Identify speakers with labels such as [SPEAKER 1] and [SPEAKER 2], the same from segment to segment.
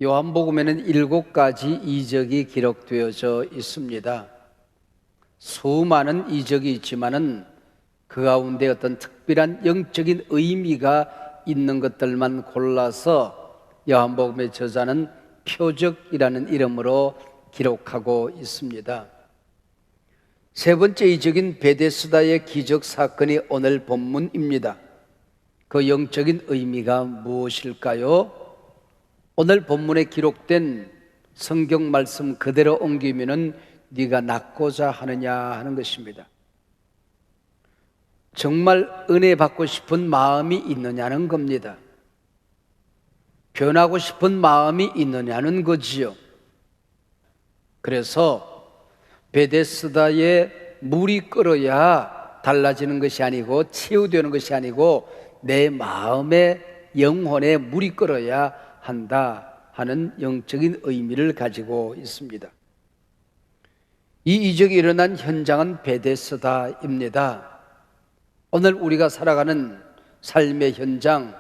[SPEAKER 1] 요한복음에는 7가지 이적이 기록되어져 있습니다. 수많은 이적이 있지만은 그 가운데 어떤 특별한 영적인 의미가 있는 것들만 골라서 요한복음의 저자는 표적이라는 이름으로 기록하고 있습니다. 세 번째 이적인 베데스다의 기적 사건이 오늘 본문입니다. 그 영적인 의미가 무엇일까요? 오늘 본문에 기록된 성경 말씀 그대로 옮기면은 네가 낫고자 하느냐 하는 것입니다. 정말 은혜 받고 싶은 마음이 있느냐는 겁니다. 변하고 싶은 마음이 있느냐는 거지요. 그래서 베데스다에 물이 끓어야 달라지는 것이 아니고 치유되는 것이 아니고 내 마음의 영혼에 물이 끓어야 한다 하는 영적인 의미를 가지고 있습니다. 이 이적이 일어난 현장은 베데스다입니다. 오늘 우리가 살아가는 삶의 현장,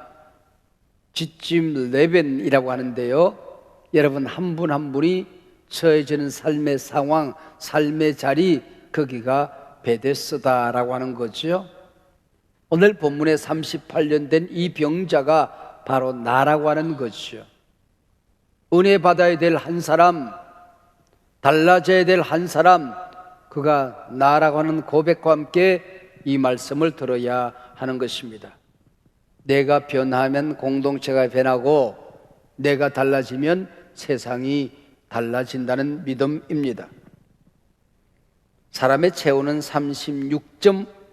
[SPEAKER 1] 지침 레벤이라고 하는데요, 여러분 한 분 한 분이 처해지는 삶의 상황, 삶의 자리, 거기가 베데스다라고 하는 거죠. 오늘 본문에 38년 된 이 병자가 바로 나라고 하는 것이죠. 은혜 받아야 될 한 사람, 달라져야 될 한 사람, 그가 나라고 하는 고백과 함께 이 말씀을 들어야 하는 것입니다. 내가 변하면 공동체가 변하고 내가 달라지면 세상이 달라진다는 믿음입니다. 사람의 체온은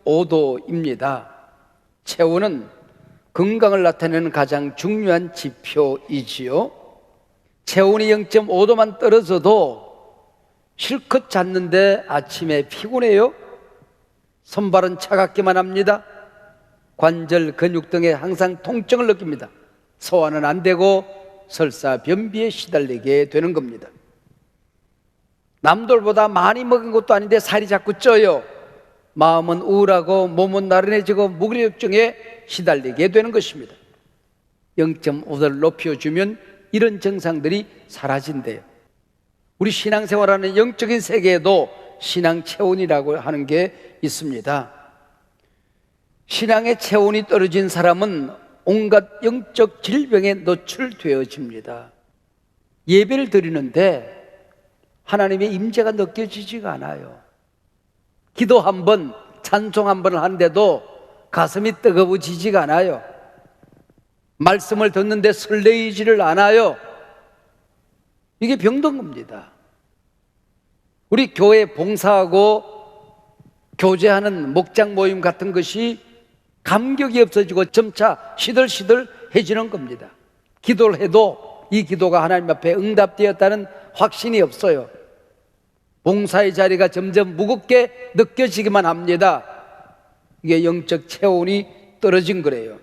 [SPEAKER 1] 36.5도입니다. 체온은 건강을 나타내는 가장 중요한 지표이지요. 체온이 0.5도만 떨어져도 실컷 잤는데 아침에 피곤해요. 손발은 차갑기만 합니다. 관절, 근육 등에 항상 통증을 느낍니다. 소화는 안 되고 설사 변비에 시달리게 되는 겁니다. 남들보다 많이 먹은 것도 아닌데 살이 자꾸 쪄요. 마음은 우울하고 몸은 나른해지고 무기력증에 시달리게 되는 것입니다. 0.5도를 높여주면 이런 증상들이 사라진대요. 우리 신앙생활하는 영적인 세계에도 신앙 체온이라고 하는 게 있습니다. 신앙의 체온이 떨어진 사람은 온갖 영적 질병에 노출되어집니다. 예배를 드리는데 하나님의 임재가 느껴지지가 않아요. 기도 한 번, 찬송 한 번을 하는데도 가슴이 뜨거워지지가 않아요. 말씀을 듣는데 설레이지를 않아요. 이게 병든 겁니다. 우리 교회 봉사하고 교제하는 목장 모임 같은 것이 감격이 없어지고 점차 시들시들해지는 겁니다. 기도를 해도 이 기도가 하나님 앞에 응답되었다는 확신이 없어요. 봉사의 자리가 점점 무겁게 느껴지기만 합니다. 이게 영적 체온이 떨어진 거래요.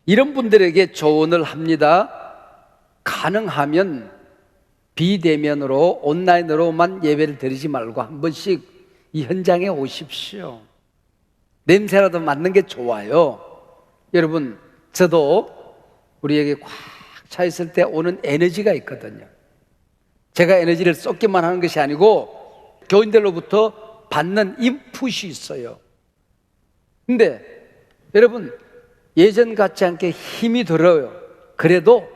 [SPEAKER 1] 이런 분들에게 조언을 합니다. 가능하면 비대면으로 온라인으로만 예배를 드리지 말고 한 번씩 이 현장에 오십시오. 냄새라도 맡는 게 좋아요. 여러분, 저도 우리에게 꽉 차 있을 때 오는 에너지가 있거든요. 제가 에너지를 쏟기만 하는 것이 아니고 교인들로부터 받는 인풋이 있어요. 근데 여러분, 예전 같지 않게 힘이 들어요. 그래도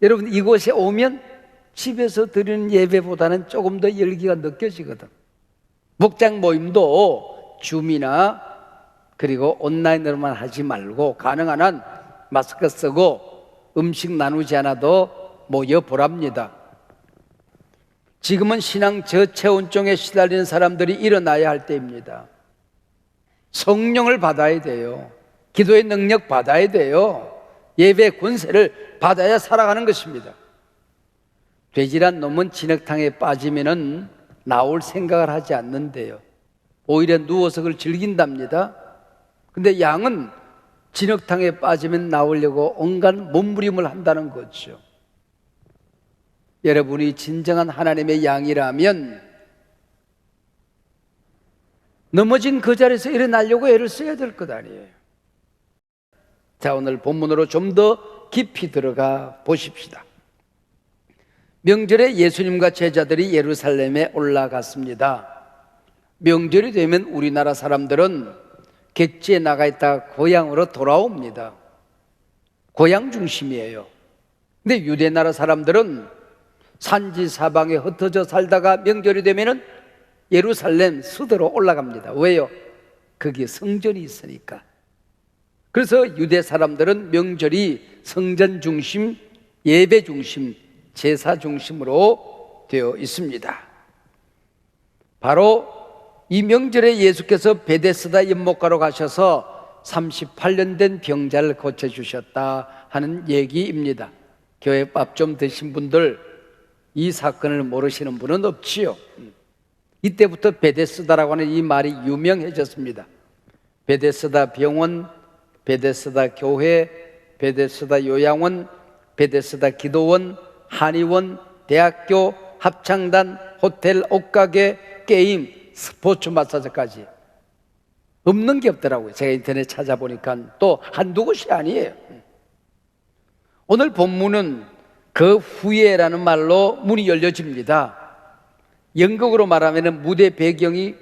[SPEAKER 1] 여러분, 이곳에 오면 집에서 드리는 예배보다는 조금 더 열기가 느껴지거든. 목장 모임도 줌이나 그리고 온라인으로만 하지 말고 가능한 한 마스크 쓰고 음식 나누지 않아도 모여보랍니다. 지금은 신앙 저체온증에 시달리는 사람들이 일어나야 할 때입니다. 성령을 받아야 돼요. 기도의 능력 받아야 돼요. 예배의 권세를 받아야 살아가는 것입니다. 돼지란 놈은 진흙탕에 빠지면은 나올 생각을 하지 않는데요. 오히려 누워서 그걸 즐긴답니다. 근데 양은 진흙탕에 빠지면 나오려고 온갖 몸부림을 한다는 거죠. 여러분이 진정한 하나님의 양이라면 넘어진 그 자리에서 일어나려고 애를 써야 될 것 아니에요. 자, 오늘 본문으로 좀 더 깊이 들어가 보십시다. 명절에 예수님과 제자들이 예루살렘에 올라갔습니다. 명절이 되면 우리나라 사람들은 객지에 나가 있다가 고향으로 돌아옵니다. 고향 중심이에요. 근데 유대 나라 사람들은 산지 사방에 흩어져 살다가 명절이 되면은 예루살렘 수도로 올라갑니다. 왜요? 거기에 성전이 있으니까. 그래서 유대 사람들은 명절이 성전 중심, 예배 중심, 제사 중심으로 되어 있습니다. 바로 이 명절에 예수께서 베데스다 연못가로 가셔서 38년 된 병자를 고쳐주셨다 하는 얘기입니다. 교회 밥 좀 드신 분들, 이 사건을 모르시는 분은 없지요. 이때부터 베데스다라고 하는 이 말이 유명해졌습니다. 베데스다 병원, 베데스다 교회, 베데스다 요양원, 베데스다 기도원, 한의원, 대학교, 합창단, 호텔, 옷가게, 게임, 스포츠 마사지까지 없는 게 없더라고요. 제가 인터넷 찾아보니까 또 한두 곳이 아니에요. 오늘 본문은 그 후에라는 말로 문이 열려집니다. 영국으로 말하면 무대 배경이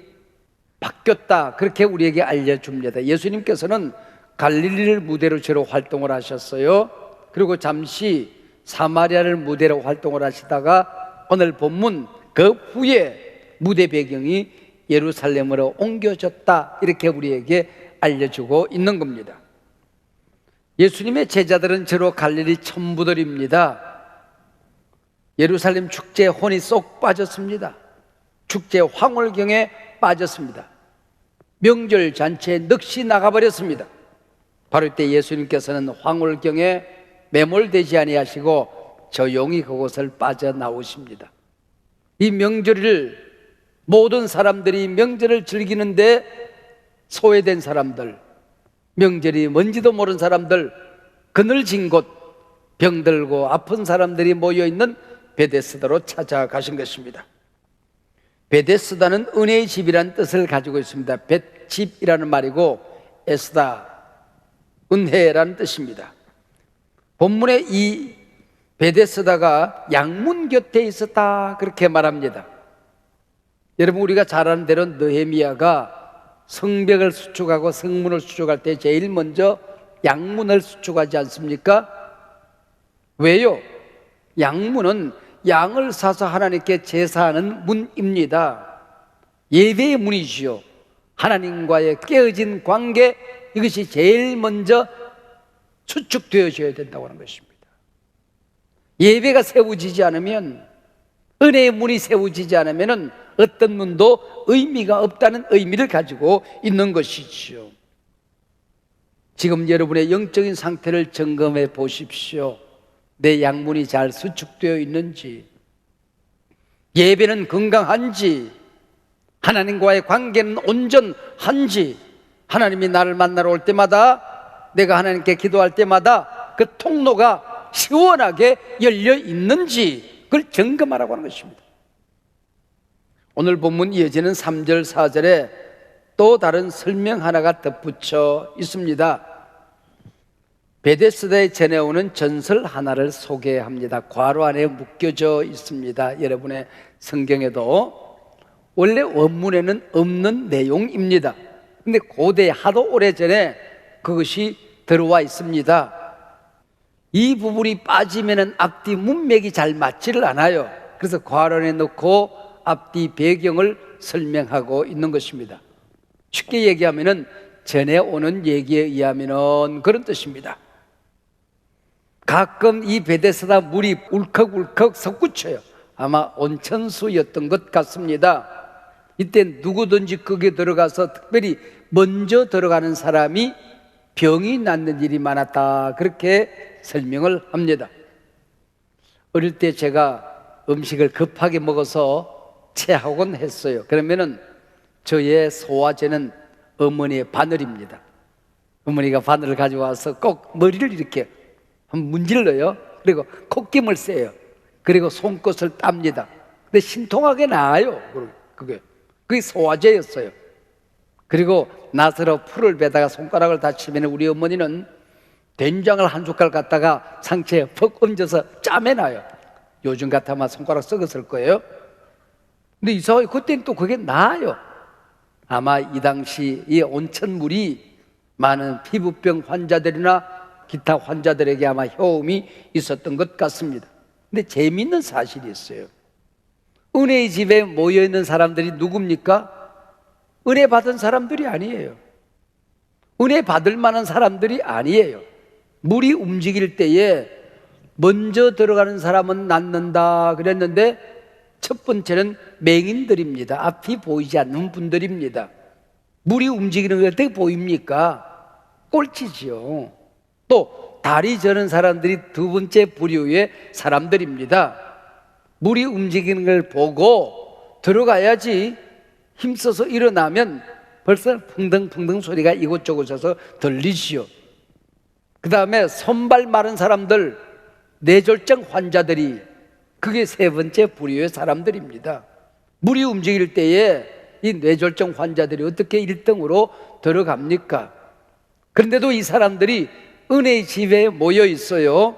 [SPEAKER 1] 바뀌었다, 그렇게 우리에게 알려줍니다. 예수님께서는 갈릴리를 무대로 주로 활동을 하셨어요. 그리고 잠시 사마리아를 무대로 활동을 하시다가 오늘 본문 그 후에 무대 배경이 예루살렘으로 옮겨졌다, 이렇게 우리에게 알려주고 있는 겁니다. 예수님의 제자들은 주로 갈릴리 천부들입니다. 예루살렘 축제에 혼이 쏙 빠졌습니다. 축제 황홀경에 빠졌습니다. 명절 잔치에 넋이 나가버렸습니다. 바로 이때 예수님께서는 황홀경에 매몰되지 아니하시고 조용히 그곳을 빠져나오십니다. 이 명절을 모든 사람들이 명절을 즐기는데 소외된 사람들, 명절이 뭔지도 모르는 사람들, 그늘진 곳, 병들고 아픈 사람들이 모여있는 베데스다로 찾아가신 것입니다. 베데스다는 은혜의 집이라는 뜻을 가지고 있습니다. 벳집이라는 말이고 에스다, 은혜라는 뜻입니다. 본문에 이 베데스다가 양문 곁에 있었다, 그렇게 말합니다. 여러분, 우리가 잘 아는 대로 느헤미야가 성벽을 수축하고 성문을 수축할 때 제일 먼저 양문을 수축하지 않습니까? 왜요? 양문은 양을 사서 하나님께 제사하는 문입니다. 예배의 문이지요. 하나님과의 깨어진 관계, 이것이 제일 먼저 수축되어져야 된다고 하는 것입니다. 예배가 세워지지 않으면, 은혜의 문이 세워지지 않으면 어떤 문도 의미가 없다는 의미를 가지고 있는 것이지요. 지금 여러분의 영적인 상태를 점검해 보십시오. 내 양문이 잘 수축되어 있는지, 예배는 건강한지, 하나님과의 관계는 온전한지, 하나님이 나를 만나러 올 때마다, 내가 하나님께 기도할 때마다 그 통로가 시원하게 열려 있는지, 그걸 점검하라고 하는 것입니다. 오늘 본문 이어지는 3절 4절에 또 다른 설명 하나가 덧붙여 있습니다. 베데스다에 전해오는 전설 하나를 소개합니다. 괄호 안에 묶여져 있습니다. 여러분의 성경에도 원래 원문에는 없는 내용입니다. 근데 고대에 하도 오래전에 그것이 들어와 있습니다. 이 부분이 빠지면 앞뒤 문맥이 잘 맞지를 않아요. 그래서 괄호 안에 넣고 앞뒤 배경을 설명하고 있는 것입니다. 쉽게 얘기하면 전해오는 얘기에 의하면 그런 뜻입니다. 가끔 이 베데스다 물이 울컥울컥 솟구쳐요. 아마 온천수였던 것 같습니다. 이때 누구든지 거기에 들어가서 특별히 먼저 들어가는 사람이 병이 낫는 일이 많았다, 그렇게 설명을 합니다. 어릴 때 제가 음식을 급하게 먹어서 체하곤 했어요. 그러면은 저의 소화제는 어머니의 바늘입니다. 어머니가 바늘을 가져와서 꼭 머리를 이렇게 한번 문질러요. 그리고 콧김을 쐬요. 그리고 손끝을 땁니다. 근데 신통하게 나아요. 그게 소화제였어요. 그리고 나스로 풀을 베다가 손가락을 다치면 우리 어머니는 된장을 한 숟갈 갖다가 상체에 퍽 얹어서 짜매놔요. 요즘 같으면 손가락 썩었을 거예요. 근데 이상하게 그때는 또 그게 나아요. 아마 이 당시 이 온천물이 많은 피부병 환자들이나 기타 환자들에게 아마 효험이 있었던 것 같습니다. 근데 재미있는 사실이 있어요. 은혜의 집에 모여있는 사람들이 누굽니까? 은혜 받은 사람들이 아니에요. 은혜 받을 만한 사람들이 아니에요. 물이 움직일 때에 먼저 들어가는 사람은 낫는다 그랬는데 첫 번째는 맹인들입니다. 앞이 보이지 않는 분들입니다. 물이 움직이는 게 어떻게 보입니까? 꼴찌지요. 또 다리 저는 사람들이 두 번째 부류의 사람들입니다. 물이 움직이는 걸 보고 들어가야지 힘써서 일어나면 벌써 풍덩풍덩 소리가 이곳저곳에서 들리지요. 그 다음에 손발 마른 사람들, 뇌졸중 환자들이 그게 세 번째 부류의 사람들입니다. 물이 움직일 때에 이 뇌졸중 환자들이 어떻게 1등으로 들어갑니까? 그런데도 이 사람들이 은혜의 집에 모여 있어요.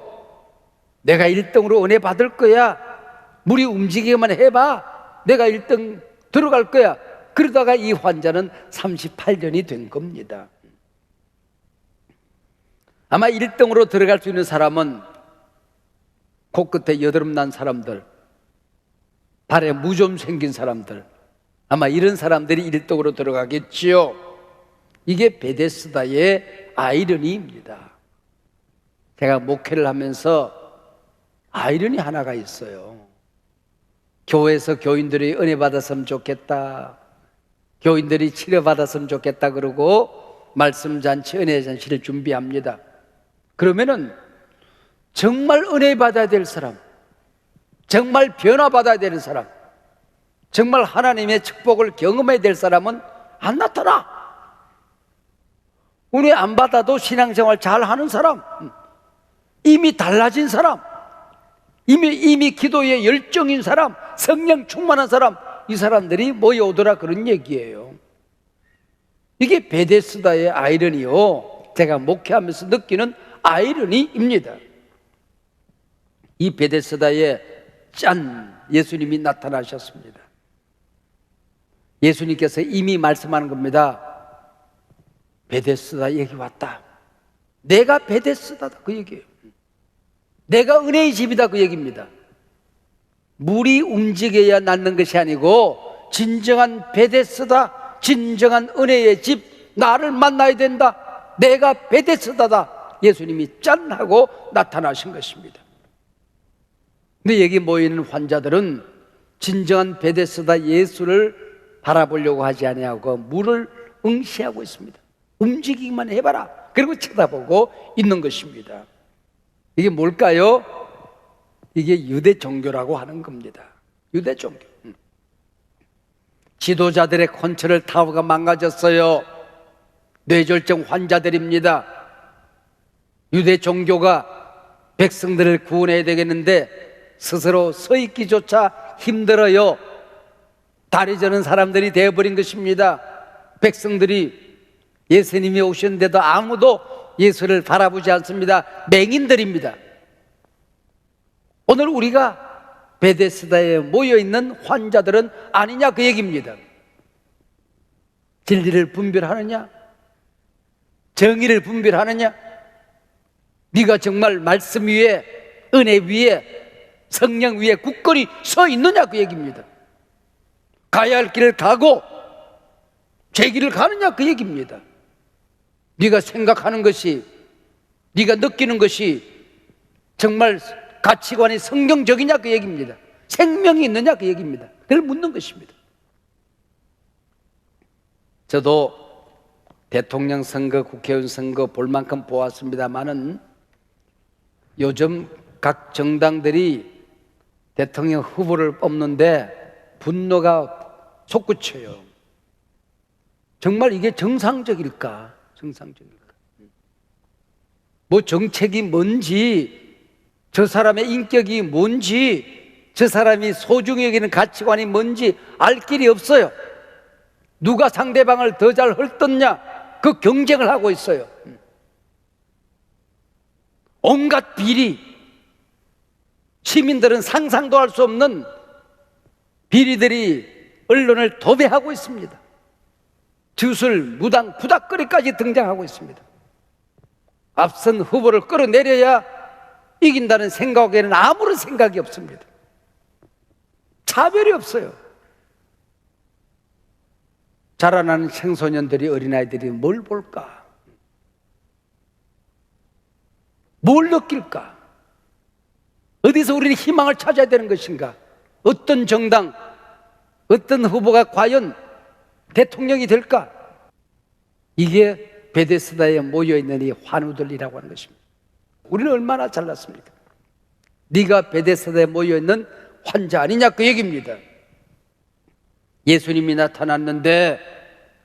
[SPEAKER 1] 내가 1등으로 은혜 받을 거야. 물이 움직이기만 해봐. 내가 1등 들어갈 거야. 그러다가 이 환자는 38년이 된 겁니다. 아마 1등으로 들어갈 수 있는 사람은 코끝에 여드름 난 사람들, 발에 무좀 생긴 사람들, 아마 이런 사람들이 1등으로 들어가겠지요. 이게 베데스다의 아이러니입니다. 제가 목회를 하면서 아이러니 하나가 있어요. 교회에서 교인들이 은혜 받았으면 좋겠다, 교인들이 치료받았으면 좋겠다 그러고 말씀잔치, 은혜잔치를 준비합니다. 그러면은 정말 은혜 받아야 될 사람, 정말 변화받아야 되는 사람, 정말 하나님의 축복을 경험해야 될 사람은 안 나타나. 은혜 안 받아도 신앙생활 잘하는 사람, 이미 달라진 사람, 이미 기도에 열정인 사람, 성령 충만한 사람, 이 사람들이 모여오더라 그런 얘기예요. 이게 베데스다의 아이러니요, 제가 목회하면서 느끼는 아이러니입니다. 이 베데스다에 예수님이 나타나셨습니다. 예수님께서 이미 말씀하는 겁니다. 베데스다 여기 왔다. 내가 베데스다다 그 얘기예요. 내가 은혜의 집이다 그 얘기입니다. 물이 움직여야 낫는 것이 아니고 진정한 베데스다, 진정한 은혜의 집, 나를 만나야 된다. 내가 베데스다다. 예수님이 짠 하고 나타나신 것입니다. 근데 여기 모이는 환자들은 진정한 베데스다 예수를 바라보려고 하지 아니하고 물을 응시하고 있습니다. 움직이기만 해봐라. 그리고 쳐다보고 있는 것입니다. 이게 뭘까요? 이게 유대 종교라고 하는 겁니다. 유대 종교. 지도자들의 컨트롤 타워가 망가졌어요. 뇌졸중 환자들입니다. 유대 종교가 백성들을 구원해야 되겠는데 스스로 서 있기조차 힘들어요. 다리 저는 사람들이 되어버린 것입니다. 백성들이 예수님이 오셨는데도 아무도 예수를 바라보지 않습니다. 맹인들입니다. 오늘 우리가 베데스다에 모여있는 환자들은 아니냐 그 얘기입니다. 진리를 분별하느냐? 정의를 분별하느냐? 네가 정말 말씀 위에, 은혜 위에, 성령 위에 굳건히 서 있느냐 그 얘기입니다. 가야 할 길을 가고 제 길을 가느냐 그 얘기입니다. 네가 생각하는 것이, 네가 느끼는 것이 정말 가치관이 성경적이냐 그 얘기입니다. 생명이 있느냐 그 얘기입니다. 그걸 묻는 것입니다. 저도 대통령 선거, 국회의원 선거 볼 만큼 보았습니다만은 요즘 각 정당들이 대통령 후보를 뽑는데 분노가 솟구쳐요. 정말 이게 정상적일까? 정상적일까? 뭐 정책이 뭔지, 저 사람의 인격이 뭔지, 저 사람이 소중히 여기는 가치관이 뭔지 알 길이 없어요. 누가 상대방을 더 잘 헐떴냐 그 경쟁을 하고 있어요. 온갖 비리, 시민들은 상상도 할 수 없는 비리들이 언론을 도배하고 있습니다. 주술, 무당, 부닥거리까지 등장하고 있습니다. 앞선 후보를 끌어내려야 이긴다는 생각에는 아무런 생각이 없습니다. 차별이 없어요. 자라나는 청소년들이, 어린아이들이 뭘 볼까? 뭘 느낄까? 어디서 우리는 희망을 찾아야 되는 것인가? 어떤 정당, 어떤 후보가 과연 대통령이 될까? 이게 베데스다에 모여있는 이 환우들이라고 하는 것입니다. 우리는 얼마나 잘났습니까? 네가 베데스다에 모여있는 환자 아니냐, 그 얘기입니다. 예수님이 나타났는데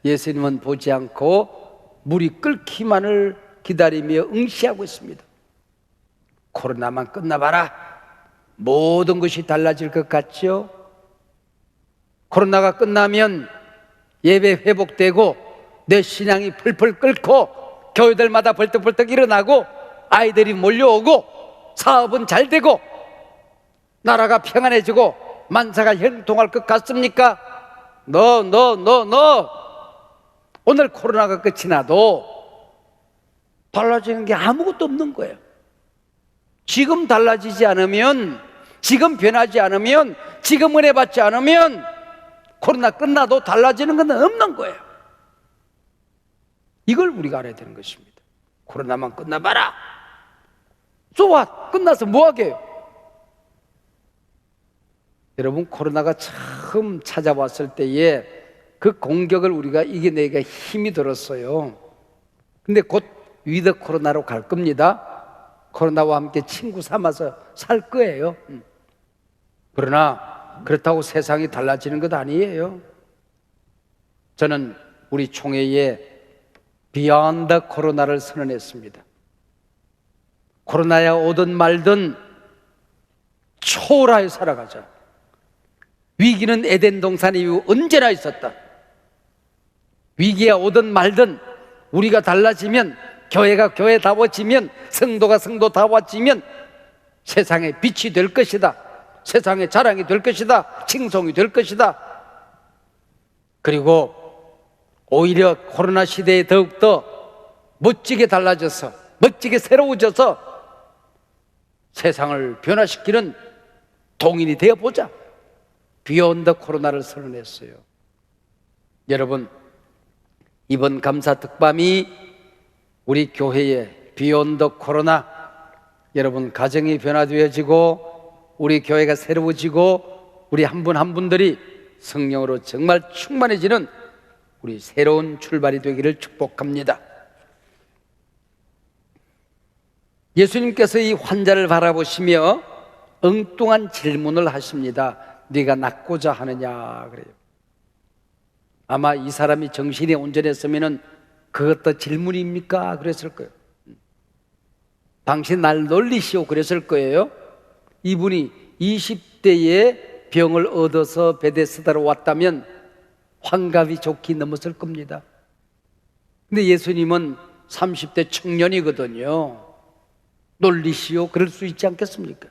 [SPEAKER 1] 예수님은 보지 않고 물이 끓기만을 기다리며 응시하고 있습니다. 코로나만 끝나봐라, 모든 것이 달라질 것 같죠? 코로나가 끝나면 예배 회복되고 내 신앙이 펄펄 끓고 교회들마다 벌떡벌떡 일어나고 아이들이 몰려오고 사업은 잘 되고 나라가 평안해지고 만사가 형통할 것 같습니까? 오늘 코로나가 끝이 나도 달라지는 게 아무것도 없는 거예요. 지금 달라지지 않으면, 지금 변하지 않으면, 지금 은혜 받지 않으면 코로나 끝나도 달라지는 건 없는 거예요. 이걸 우리가 알아야 되는 것입니다. 코로나만 끝나봐라. 좋아, 끝나서 뭐 하게요? 여러분, 코로나가 처음 찾아왔을 때에 그 공격을 우리가 이겨내기가 힘이 들었어요. 근데 곧 위드 코로나로 갈 겁니다. 코로나와 함께 친구 삼아서 살 거예요. 그러나 그렇다고 세상이 달라지는 것 아니에요. 저는 우리 총회에 비욘드 코로나를 선언했습니다. 코로나야 오든 말든 초월하여 살아가자. 위기는 에덴 동산 이후 언제나 있었다. 위기가 오든 말든 우리가 달라지면, 교회가 교회다워지면, 성도가 성도다워지면 세상에 빛이 될 것이다. 세상에 자랑이 될 것이다. 칭송이 될 것이다. 그리고 오히려 코로나 시대에 더욱더 멋지게 달라져서, 멋지게 새로워져서 세상을 변화시키는 동인이 되어보자. 비욘드 코로나를 선언했어요. 여러분, 이번 감사 특밤이 우리 교회의 비욘드 코로나, 여러분 가정이 변화되어지고 우리 교회가 새로워지고 우리 한 분 한 분들이 성령으로 정말 충만해지는 우리 새로운 출발이 되기를 축복합니다. 예수님께서 이 환자를 바라보시며 엉뚱한 질문을 하십니다. 네가 낫고자 하느냐 그래요. 아마 이 사람이 정신이 온전했으면 그것도 질문입니까? 그랬을 거예요. 당신 날 놀리시오 그랬을 거예요. 이분이 20대에 병을 얻어서 베데스다로 왔다면 환갑이 좋게 넘었을 겁니다. 근데 예수님은 30대 청년이거든요. 놀리시오 그럴 수 있지 않겠습니까?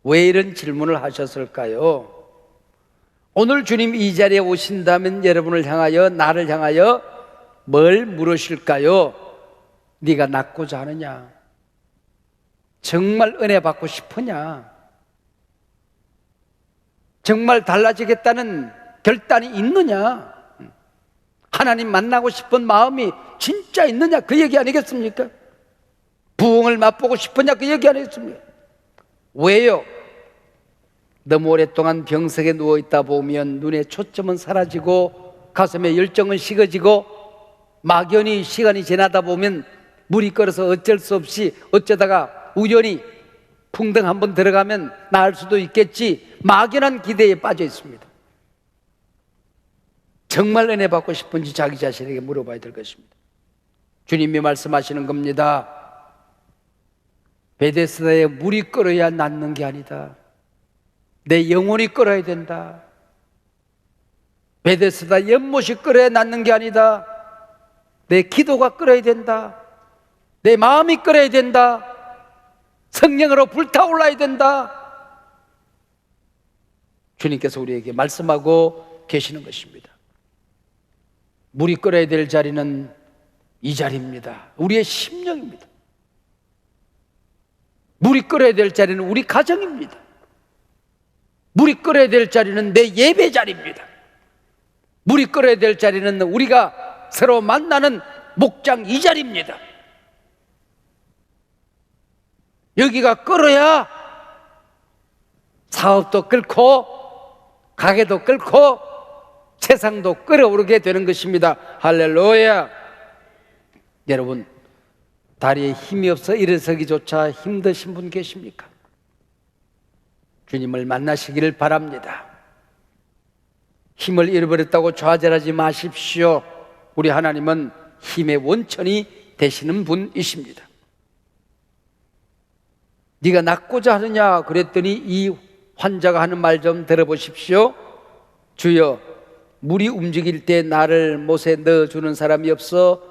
[SPEAKER 1] 왜 이런 질문을 하셨을까요? 오늘 주님 이 자리에 오신다면 여러분을 향하여, 나를 향하여 뭘 물으실까요? 네가 낫고자 하느냐? 정말 은혜 받고 싶으냐? 정말 달라지겠다는 결단이 있느냐? 하나님 만나고 싶은 마음이 진짜 있느냐? 그 얘기 아니겠습니까? 부흥을 맛보고 싶으냐? 그 얘기 아니겠습니까? 왜요? 너무 오랫동안 병석에 누워있다 보면 눈에 초점은 사라지고 가슴에 열정은 식어지고 막연히 시간이 지나다 보면 물이 끓어서 어쩔 수 없이 어쩌다가 우연히 풍덩 한번 들어가면 나을 수도 있겠지, 막연한 기대에 빠져 있습니다. 정말 은혜 받고 싶은지 자기 자신에게 물어봐야 될 것입니다. 주님이 말씀하시는 겁니다. 베데스다에 물이 끓어야 낫는 게 아니다. 내 영혼이 끓어야 된다. 베데스다 연못이 끓어야 낫는 게 아니다. 내 기도가 끓어야 된다. 내 마음이 끓어야 된다. 성령으로 불타올라야 된다. 주님께서 우리에게 말씀하고 계시는 것입니다. 물이 끓어야 될 자리는 이 자리입니다. 우리의 심령입니다. 물이 끓어야 될 자리는 우리 가정입니다. 물이 끓어야 될 자리는 내 예배 자리입니다. 물이 끓어야 될 자리는 우리가 서로 만나는 목장 이 자리입니다. 여기가 끓어야 사업도 끓고 가게도 끓고 세상도 끓어오르게 되는 것입니다. 할렐루야. 여러분, 다리에 힘이 없어 일어서기조차 힘드신 분 계십니까? 주님을 만나시기를 바랍니다. 힘을 잃어버렸다고 좌절하지 마십시오. 우리 하나님은 힘의 원천이 되시는 분이십니다. 네가 낫고자 하느냐 그랬더니 이 환자가 하는 말 좀 들어보십시오. 주여, 물이 움직일 때 나를 못에 넣어주는 사람이 없어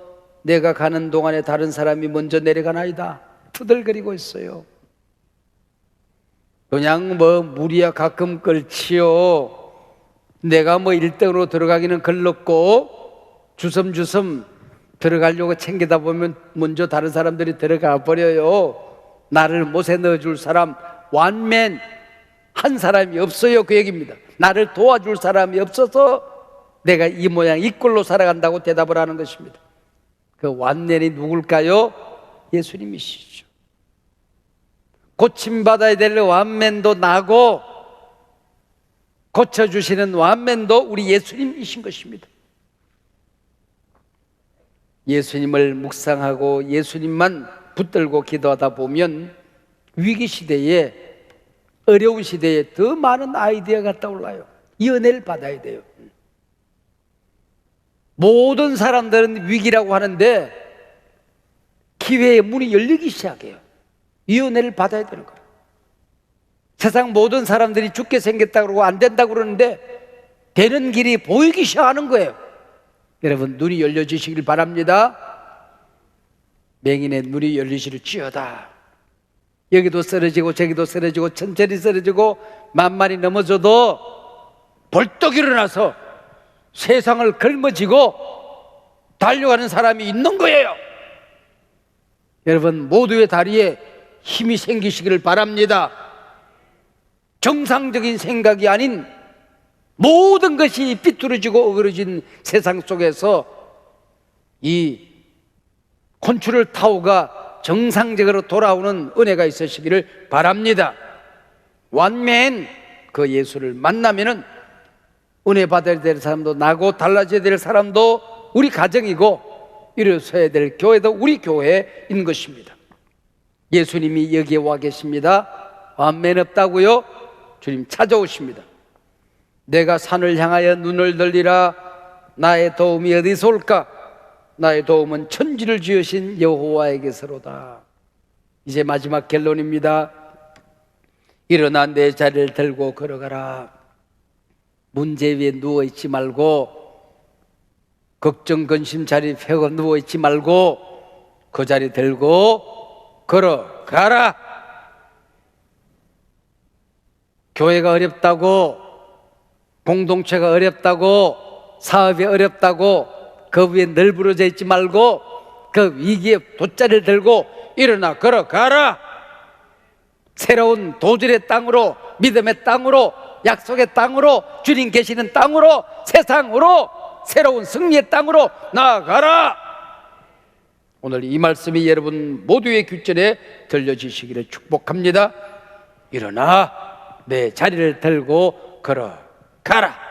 [SPEAKER 1] 내가 가는 동안에 다른 사람이 먼저 내려가나이다. 투덜거리고 있어요. 그냥 물이야 가끔 끓지요. 내가 1등으로 들어가기는 걸렀고 주섬주섬 들어가려고 챙기다 보면 먼저 다른 사람들이 들어가 버려요. 나를 못에 넣어줄 사람, 완맨 한 사람이 없어요. 그 얘기입니다. 나를 도와줄 사람이 없어서 내가 이 모양 이 꼴로 살아간다고 대답을 하는 것입니다. 그 완맨이 누굴까요? 예수님이시죠. 고침받아야 될 완맨도 나고 고쳐주시는 완맨도 우리 예수님이신 것입니다. 예수님을 묵상하고 예수님만 붙들고 기도하다 보면 위기 시대에, 어려운 시대에 더 많은 아이디어가 떠올라요. 이 은혜를 받아야 돼요. 모든 사람들은 위기라고 하는데 기회의 문이 열리기 시작해요. 이 은혜를 받아야 되는 거예요. 세상 모든 사람들이 죽게 생겼다고 그러고 안 된다고 그러는데 되는 길이 보이기 시작하는 거예요. 여러분, 눈이 열려지시길 바랍니다. 맹인의 눈이 열리시를지어다. 여기도 쓰러지고 저기도 쓰러지고 천천히 쓰러지고 만만히 넘어져도 벌떡 일어나서 세상을 걸머쥐고 달려가는 사람이 있는 거예요. 여러분, 모두의 다리에 힘이 생기시기를 바랍니다. 정상적인 생각이 아닌 모든 것이 삐뚤어지고 어그러진 세상 속에서 이 컨트롤 타워가 정상적으로 돌아오는 은혜가 있으시기를 바랍니다. 완맨 그 예수를 만나면은 은혜 받아야 될 사람도 나고 달라져야 될 사람도 우리 가정이고 일어서야 될 교회도 우리 교회인 것입니다. 예수님이 여기에 와 계십니다. 완맨 없다고요? 주님 찾아오십니다. 내가 산을 향하여 눈을 들리라. 나의 도움이 어디서 올까? 나의 도움은 천지를 지으신 여호와에게서로다. 이제 마지막 결론입니다. 일어나 내 자리를 들고 걸어가라. 문제 위에 누워있지 말고 걱정 근심 자리 펴고 누워있지 말고 그 자리 들고 걸어가라. 교회가 어렵다고, 공동체가 어렵다고, 사업이 어렵다고 그 위에 널브러져 있지 말고 그 위기에 돗자리를 들고 일어나 걸어가라. 새로운 도전의 땅으로, 믿음의 땅으로, 약속의 땅으로, 주님 계시는 땅으로, 세상으로, 새로운 승리의 땅으로 나아가라. 오늘 이 말씀이 여러분 모두의 귓전에 들려지시기를 축복합니다. 일어나 내 자리를 들고 걸어가라.